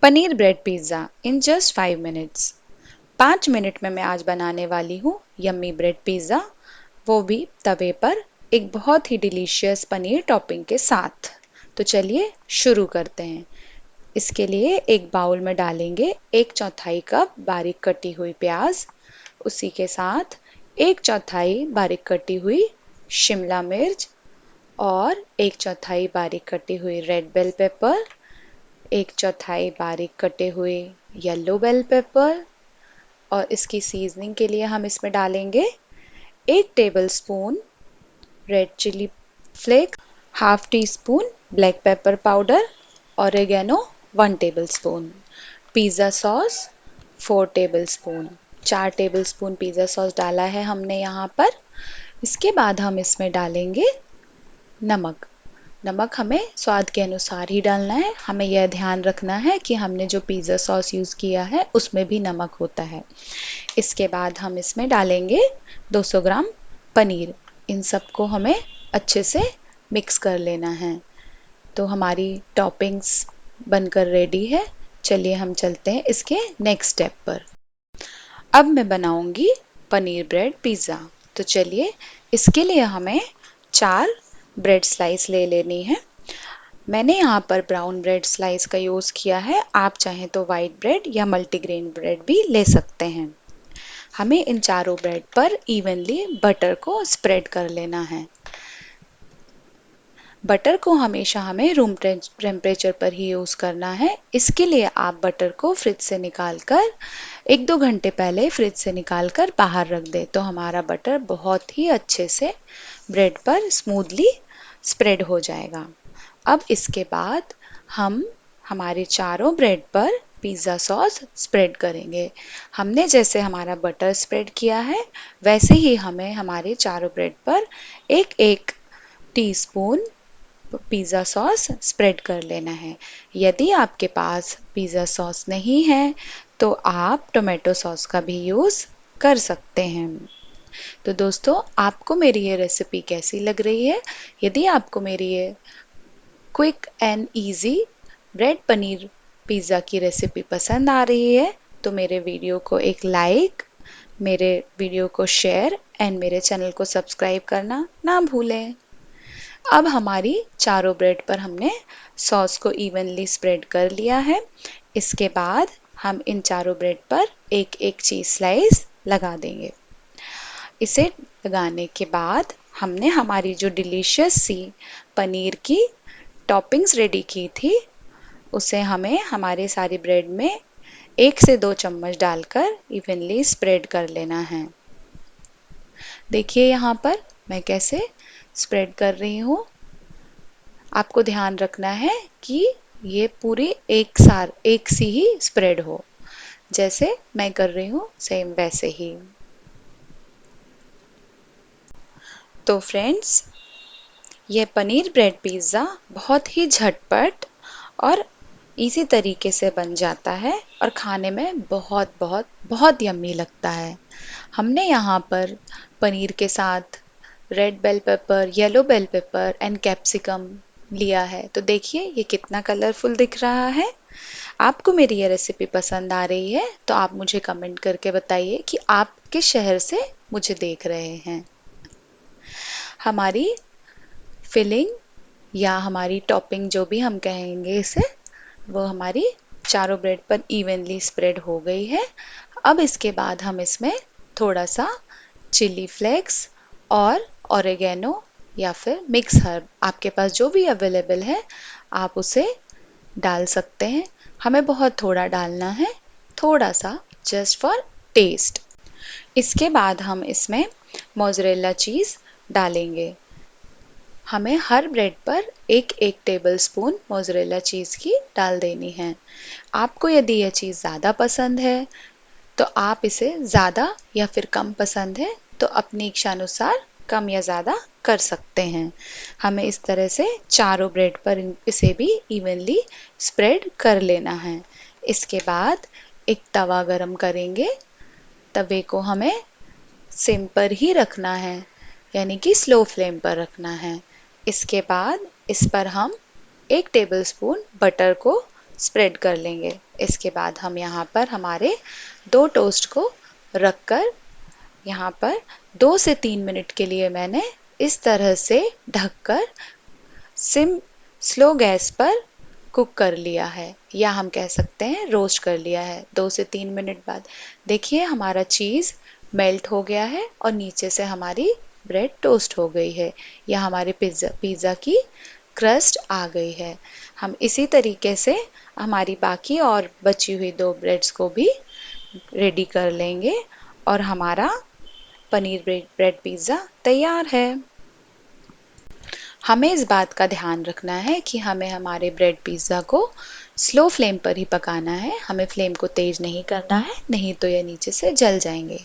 Paneer bread pizza in just 5 minutes. 5 minute में मैं आज बनाने वाली हूँ यम्मी ब्रेड पिज़्ज़ा, वो भी तवे पर, एक बहुत ही डिलीशियस पनीर टॉपिंग के साथ। तो चलिए शुरू करते हैं। इसके लिए एक बाउल में डालेंगे 1/4 कप बारीक कटी हुई प्याज, उसी के साथ 1/4 बारीक कटी हुई शिमला मिर्च और 1/4 बारीक कटी हुई रेड बेल पेपर, 1/4 बारीक कटे हुए येलो बेल पेपर। और इसकी सीजनिंग के लिए हम इसमें डालेंगे 1 tablespoon red chilli flakes, half teaspoon black pepper powder, oregano 1 tablespoon, pizza sauce 4 tablespoon. 4 tablespoon pizza sauce डाला है हमने यहाँ पर। इसके बाद हम इसमें डालेंगे नमक। नमक हमें स्वाद के अनुसार ही डालना है। हमें यह ध्यान रखना है कि हमने जो पिज़्ज़ा सॉस यूज़ किया है उसमें भी नमक होता है। इसके बाद हम इसमें डालेंगे 200 ग्राम पनीर। इन सबको हमें अच्छे से मिक्स कर लेना है। तो हमारी टॉपिंग्स बनकर रेडी है। चलिए हम चलते हैं इसके नेक्स्ट स्टेप पर। अब मैं बनाऊंगी पनीर ब्रेड पिज़्ज़ा। तो चलिए, इसके लिए हमें 4 ब्रेड स्लाइस ले लेनी है। मैंने यहाँ पर ब्राउन ब्रेड स्लाइस का यूज़ किया है। आप चाहें तो वाइट ब्रेड या मल्टीग्रेन ब्रेड भी ले सकते हैं। हमें इन चारों ब्रेड पर इवनली बटर को स्प्रेड कर लेना है। बटर को हमेशा हमें रूम टेम्परेचर पर ही यूज़ करना है। इसके लिए आप बटर को फ्रिज से निकाल कर 1-2 घंटे पहले फ्रिज से निकाल कर बाहर रख दें, तो हमारा बटर बहुत ही अच्छे से ब्रेड पर स्मूथली स्प्रेड हो जाएगा। अब इसके बाद हम हमारे चारों ब्रेड पर पिज़्ज़ा सॉस स्प्रेड करेंगे। हमने जैसे हमारा बटर स्प्रेड किया है वैसे ही हमें हमारे चारों ब्रेड पर 1-1 टीस्पून पिज़्ज़ा सॉस स्प्रेड कर लेना है। यदि आपके पास पिज़्ज़ा सॉस नहीं है तो आप टोमेटो सॉस का भी यूज़ कर सकते हैं। तो दोस्तों, आपको मेरी ये रेसिपी कैसी लग रही है? यदि आपको मेरी ये quick and easy bread paneer pizza की रेसिपी पसंद आ रही है तो मेरे वीडियो को एक लाइक, मेरे वीडियो को शेयर एंड मेरे चैनल को सब्सक्राइब करना ना भूलें। अब हमारी चारों ब्रेड पर हमने सॉस को इवनली स्प्रेड कर लिया है। इसके बाद हम इन चारों ब्रेड पर एक एक चीज़ स्लाइस लगा देंगे। इसे लगाने के बाद हमने हमारी जो डिलीशियस सी पनीर की टॉपिंग्स रेडी की थी उसे हमें हमारे सारी ब्रेड में 1 से 2 चम्मच डालकर इवनली स्प्रेड कर लेना है। देखिए यहाँ पर मैं कैसे स्प्रेड कर रही हूँ। आपको ध्यान रखना है कि ये पूरी एक सी ही स्प्रेड हो। जैसे मैं कर रही हूँ सेम वैसे ही। तो फ्रेंड्स, ये पनीर ब्रेड पिज़्ज़ा बहुत ही झटपट और इसी तरीके से बन जाता है और खाने में बहुत बहुत बहुत यम्मी लगता है। हमने यहाँ पर पनीर के साथ red bell pepper, yellow bell pepper and capsicum लिया है। तो देखिए ये कितना कलरफुल दिख रहा है। आपको मेरी ये रेसिपी पसंद आ रही है तो आप मुझे कमेंट करके बताइए कि आप किस शहर से मुझे देख रहे हैं। हमारी फिलिंग या हमारी टॉपिंग जो भी हम कहेंगे इसे, वो हमारी चारों ब्रेड पर इवनली स्प्रेड हो गई है। अब इसके बाद हम इसमें थोड़ा सा चिली फ्लेक्स और ऑरिगेनो या फिर मिक्स हर्ब, आपके पास जो भी अवेलेबल है आप उसे डाल सकते हैं। हमें बहुत थोड़ा डालना है, थोड़ा सा, जस्ट फॉर टेस्ट। इसके बाद हम इसमें मोज़रेला चीज़ डालेंगे। हमें हर ब्रेड पर एक एक टेबलस्पून मोज़रेला चीज़ की डाल देनी है। आपको यदि यह चीज़ ज़्यादा पसंद है तो आप इसे ज़्यादा, या फिर कम पसंद है तो अपनी इच्छानुसार कम या ज़्यादा कर सकते हैं। हमें इस तरह से चारों ब्रेड पर इसे भी इवनली स्प्रेड कर लेना है। इसके बाद एक तवा गरम करेंगे। तवे को हमें सिम पर ही रखना है, यानी कि स्लो फ्लेम पर रखना है। इसके बाद इस पर हम 1 टेबलस्पून बटर को स्प्रेड कर लेंगे। इसके बाद हम यहाँ पर हमारे 2 टोस्ट को रखकर यहाँ पर 2 से 3 मिनट के लिए मैंने इस तरह से ढककर सिम स्लो गैस पर कुक कर लिया है, या हम कह सकते हैं रोस्ट कर लिया है। 2 से 3 मिनट बाद देखिए हमारा चीज़ मेल्ट हो गया है और नीचे से हमारी ब्रेड टोस्ट हो गई है, या हमारे पिज़्ज़ा की क्रस्ट आ गई है। हम इसी तरीके से हमारी बाकी और बची हुई 2 ब्रेड्स को भी रेडी कर लेंगे और हमारा पनीर ब्रेड पिज़्ज़ा तैयार है। हमें इस बात का ध्यान रखना है कि हमें हमारे ब्रेड पिज़्ज़ा को स्लो फ्लेम पर ही पकाना है, हमें फ्लेम को तेज नहीं करना है, नहीं तो ये नीचे से जल जाएंगे।